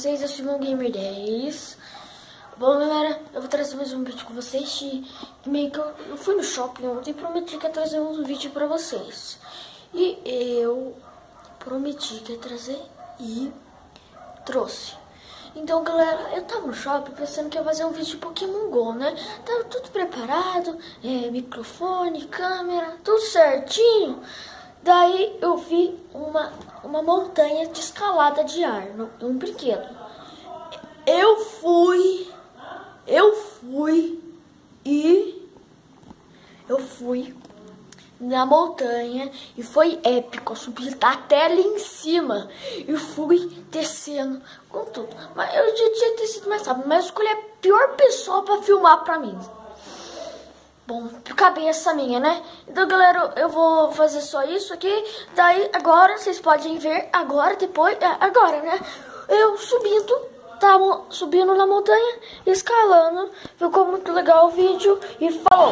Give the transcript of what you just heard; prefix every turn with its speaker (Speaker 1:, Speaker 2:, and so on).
Speaker 1: vocês? Eu sou o Gamer10. Bom, galera, eu vou trazer mais um vídeo com vocês. Meio que eu fui no shopping ontem e prometi que ia trazer um vídeo pra vocês. E eu prometi que ia trazer e trouxe. Então, galera, eu tava no shopping pensando que ia fazer um vídeo de Pokémon GO, né? Tava tudo preparado, microfone, câmera, tudo certinho. Daí eu vi uma montanha de escalada de ar, um brinquedo. Eu fui na montanha e foi épico. Eu subi até ali em cima e fui descendo com tudo. Mas eu já tinha ter sido mais rápido, mas eu escolhi a pior pessoa pra filmar pra mim. Bom, cabeça minha, né? Então, galera, eu vou fazer só isso aqui. Daí, agora, vocês podem ver, agora, depois, agora, né? Eu subindo na montanha, escalando. Ficou muito legal o vídeo e falou!